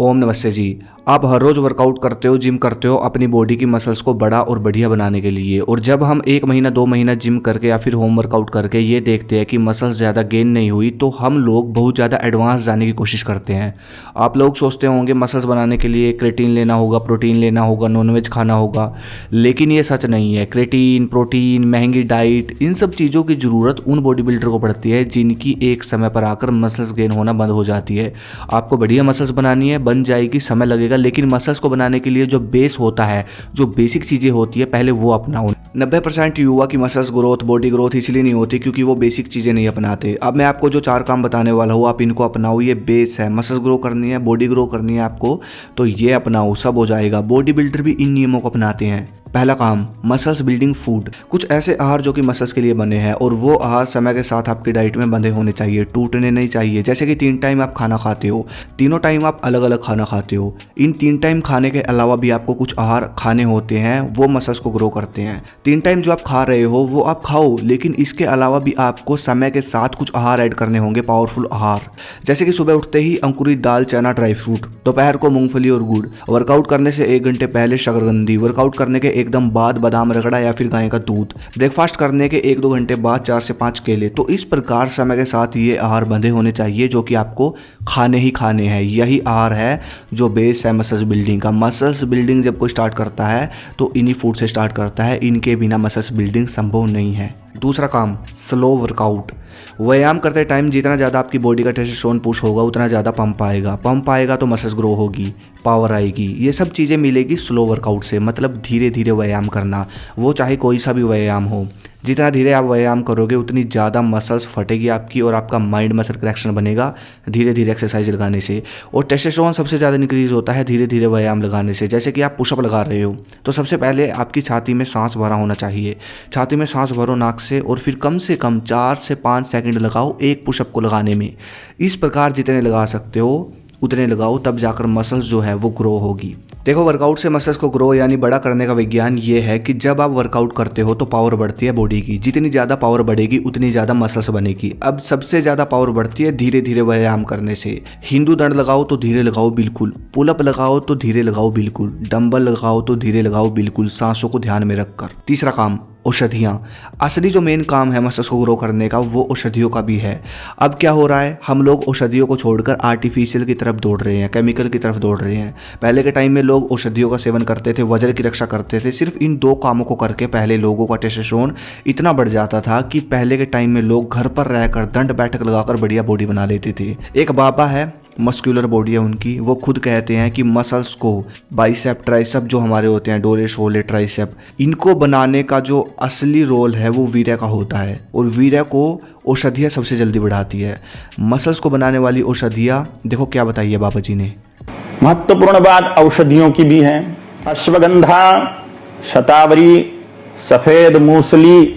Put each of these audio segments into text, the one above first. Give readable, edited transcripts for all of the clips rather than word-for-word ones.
ओम नमस्ते जी। आप हर रोज़ वर्कआउट करते हो, जिम करते हो अपनी बॉडी की मसल्स को बड़ा और बढ़िया बनाने के लिए। और जब हम 1 महीना 2 महीना जिम करके या फिर होम वर्कआउट करके ये देखते हैं कि मसल्स ज़्यादा गेन नहीं हुई, तो हम लोग बहुत ज़्यादा एडवांस जाने की कोशिश करते हैं। आप लोग सोचते होंगे मसल्स बनाने के लिए क्रेटीन लेना होगा, प्रोटीन लेना होगा, नॉनवेज खाना होगा, लेकिन ये सच नहीं है। क्रेटीन, प्रोटीन, महंगी डाइट, इन सब चीज़ों की ज़रूरत उन बॉडी बिल्डर को पड़ती है जिनकी एक समय पर आकर मसल्स गेन होना बंद हो जाती है। आपको बढ़िया मसल्स बनानी है, बन जाएगी, समय लगेगा, लेकिन मसल्स को बनाने के लिए जो बेस होता है, जो बेसिक चीज़ें होती है, पहले वो अपनाओ। 90% युवा की मसल्स ग्रोथ, बॉडी ग्रोथ इसलिए नहीं होती क्योंकि वो बेसिक चीज़ें नहीं अपनाते। अब मैं आपको जो 4 काम बताने वाला हूँ, आप इनको अपनाओ। ये बेस है, मसल्स ग्रो करनी है, बॉडी ग्रो करनी है आपको, तो ये अपनाओ, सब हो जाएगा। बॉडी बिल्डर भी इन नियमों को अपनाते हैं। पहला काम, मसल्स बिल्डिंग फूड। कुछ ऐसे आहार जो कि मसल्स के लिए बने हैं, और वो आहार समय के साथ आपकी डाइट में बंधे होने चाहिए, टूटने नहीं चाहिए। जैसे कि 3 टाइम आप खाना खाते हो, तीनों टाइम आप अलग अलग खाना खाते हो। इन 3 टाइम खाने के अलावा भी आपको कुछ आहार खाने होते हैं, वो मसल्स को ग्रो करते हैं। 3 टाइम जो आप खा रहे हो वो आप खाओ, लेकिन इसके अलावा भी आपको समय के साथ कुछ आहार ऐड करने होंगे, पावरफुल आहार। जैसे कि सुबह उठते ही अंकुरित दाल, चना, ड्राई फ्रूट, दोपहर को मूंगफली और गुड़, वर्कआउट करने से 1 घंटे पहले शकरकंदी, वर्कआउट करने के एकदम बाद बादाम रगड़ा या फिर गाय का दूध, ब्रेकफास्ट करने के 1-2 घंटे बाद 4 से 5 केले। तो इस प्रकार समय के साथ ये आहार बंधे होने चाहिए जो कि आपको खाने ही खाने हैं। यही आहार है जो बेस है मसल्स बिल्डिंग का। मसल्स बिल्डिंग जब कोई स्टार्ट करता है तो इन्हीं फूड से स्टार्ट करता है, इनके बिना मसल्स बिल्डिंग संभव नहीं है। दूसरा काम, स्लो वर्कआउट। व्यायाम करते टाइम जितना ज़्यादा आपकी बॉडी का टेस्टोस्टेरोन पुश होगा, उतना ज़्यादा पंप आएगा। पंप आएगा तो मसल्स ग्रो होगी, पावर आएगी। ये सब चीज़ें मिलेगी स्लो वर्कआउट से, मतलब धीरे धीरे व्यायाम करना, वो चाहे कोई सा भी व्यायाम हो। जितना धीरे आप व्यायाम करोगे उतनी ज़्यादा मसल्स फटेगी आपकी, और आपका माइंड मसल कनेक्शन बनेगा धीरे धीरे एक्सरसाइज लगाने से। और टेस्टोस्टेरोन सबसे ज़्यादा इंक्रीज होता है धीरे धीरे व्यायाम लगाने से। जैसे कि आप पुशअप लगा रहे हो, तो सबसे पहले आपकी छाती में सांस भरा होना चाहिए। छाती में सांस भरो नाक से, और फिर कम से कम 4 से 5 सेकंड लगाओ एक पुशअप को लगाने में। इस प्रकार जितने लगा सकते हो उतने लगाओ, तब जाकर मसल्स जो है वो ग्रो होगी। देखो, वर्कआउट से मसल्स को ग्रो यानी बड़ा करने का विज्ञान ये है कि जब आप वर्कआउट करते हो तो पावर बढ़ती है बॉडी की। जितनी ज़्यादा पावर बढ़ेगी उतनी ज़्यादा मसल्स बनेगी। अब सबसे ज़्यादा पावर बढ़ती है धीरे धीरे व्यायाम करने से। हिंदू दंड लगाओ तो धीरे लगाओ बिल्कुल, पुलअप लगाओ तो धीरे लगाओ बिल्कुल, डंबल लगाओ तो धीरे लगाओ बिल्कुल, सांसों को ध्यान में रखकर। तीसरा काम, औषधियाँ। असली जो मेन काम है मसल्स को ग्रो करने का, वो औषधियों का भी है। अब क्या हो रहा है, हम लोग औषधियों को छोड़कर आर्टिफिशियल की तरफ दौड़ रहे हैं, केमिकल की तरफ दौड़ रहे हैं। पहले के टाइम में लोग औषधियों का सेवन करते थे, वजन की रक्षा करते थे। सिर्फ इन 2 कामों को करके पहले लोगों का टेस्टोस्टेरोन इतना बढ़ जाता था कि पहले के टाइम में लोग घर पर रहकर दंड बैठक लगाकर बढ़िया बॉडी बना लेते थे। एक बाबा है, मस्कुलर बॉडी है उनकी, वो खुद कहते हैं कि मसल्स को, बाइसेप, ट्राइसेप जो हमारे होते हैं, डोरे, शोले, ट्राइसेप, इनको बनाने का जो असली रोल है वो वीर्य का होता है। और वीर्य को औषधियाँ सबसे जल्दी बढ़ाती है। मसल्स को बनाने वाली औषधियाँ देखो क्या बताइए बाबा जी ने। महत्वपूर्ण बात औषधियों की भी है। अश्वगंधा, शतावरी, सफेद मूसली,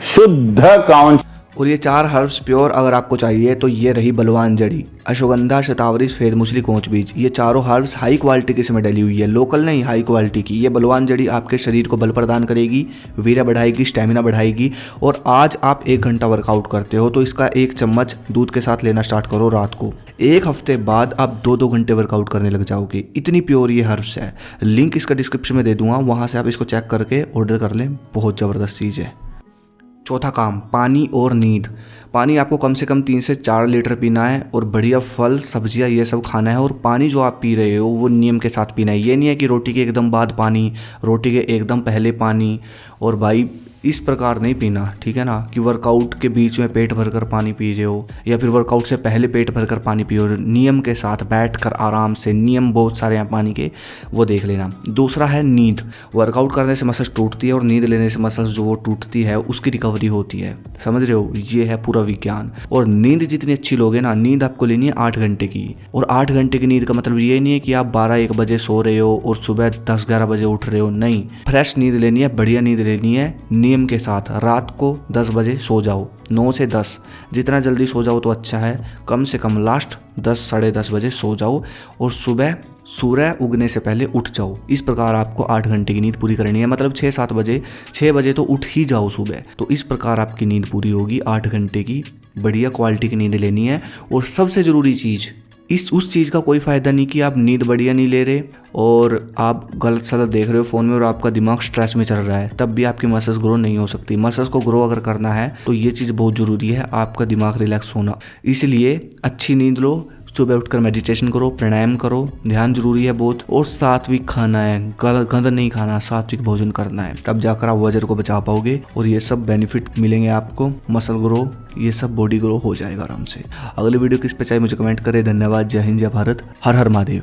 शुद्ध कांच। और ये 4 हर्ब्स प्योर अगर आपको चाहिए तो ये रही बलवान जड़ी, अश्वगंधा, शतावरी, सफेद मूसली, कोंच बीज। ये चारों हर्ब्स हाई क्वालिटी की इसमें डली हुई है, लोकल नहीं, हाई क्वालिटी की। ये बलवान जड़ी आपके शरीर को बल प्रदान करेगी, वीर्य बढ़ाएगी, स्टेमिना बढ़ाएगी। और आज आप 1 घंटा वर्कआउट करते हो तो इसका 1 चम्मच दूध के साथ लेना स्टार्ट करो रात को। 1 हफ्ते बाद आप 2-2 घंटे वर्कआउट करने लग जाओगे। इतनी प्योर ये हर्ब्स है। लिंक इसका डिस्क्रिप्शन में दे दूंगा, वहाँ से आप इसको चेक करके ऑर्डर कर लें। बहुत ज़बरदस्त चीज़ है। चौथा काम, पानी और नींद। पानी आपको कम से कम 3 से 4 लीटर पीना है, और बढ़िया फल, सब्जियां ये सब खाना है। और पानी जो आप पी रहे हो वो नियम के साथ पीना है। ये नहीं है कि रोटी के एकदम बाद पानी, रोटी के एकदम पहले पानी, और भाई इस प्रकार नहीं पीना, ठीक है ना, कि वर्कआउट के बीच में पेट भरकर पानी पी रहे हो या फिर वर्कआउट से पहले पेट भरकर पानी पी रहे हो। नियम के साथ बैठकर आराम से, नियम बहुत सारे हैं पानी के, वो देख लेना। दूसरा है नींद। वर्कआउट करने से मसल्स टूटती है, और नींद लेने से मसल्स जो वो टूटती है उसकी रिकवरी होती है। समझ रहे हो, ये है पूरा विज्ञान। और नींद जितनी अच्छी लोगे ना, नींद आपको लेनी है 8 घंटे की। और 8 घंटे की नींद का मतलब ये नहीं है कि आप 12-1 बजे सो रहे हो और सुबह 10-11 बजे उठ रहे हो, नहीं। फ्रेश नींद लेनी है, बढ़िया नींद लेनी है नियम के साथ। रात को 10 बजे सो जाओ, 9 से 10, जितना जल्दी सो जाओ तो अच्छा है। कम से कम लास्ट 10, साढ़े 10 बजे सो जाओ, और सुबह सूर्य उगने से पहले उठ जाओ। इस प्रकार आपको 8 घंटे की नींद पूरी करनी है, मतलब 6-7 बजे, 6 बजे तो उठ ही जाओ सुबह। तो इस प्रकार आपकी नींद पूरी होगी 8 घंटे की, बढ़िया क्वालिटी की नींद लेनी है। और सबसे ज़रूरी चीज़, उस चीज़ का कोई फ़ायदा नहीं कि आप नींद बढ़िया नहीं ले रहे और आप गलत सलत देख रहे हो फ़ोन में और आपका दिमाग स्ट्रेस में चल रहा है, तब भी आपकी मसल्स ग्रो नहीं हो सकती। मसल्स को ग्रो अगर करना है तो ये चीज़ बहुत ज़रूरी है, आपका दिमाग रिलैक्स होना। इसलिए अच्छी नींद लो, सुबह उठकर मेडिटेशन करो, प्राणायाम करो, ध्यान जरूरी है बहुत, और सात्विक खाना है, गंद नहीं खाना, सात्विक भोजन करना है, तब जाकर आप वजन को बचा पाओगे और ये सब बेनिफिट मिलेंगे आपको, मसल ग्रो, ये सब बॉडी ग्रो हो जाएगा आराम से। अगले वीडियो किस पे चाहिए मुझे कमेंट करें। धन्यवाद। जय हिंद, जय भारत, हर हर महादेव।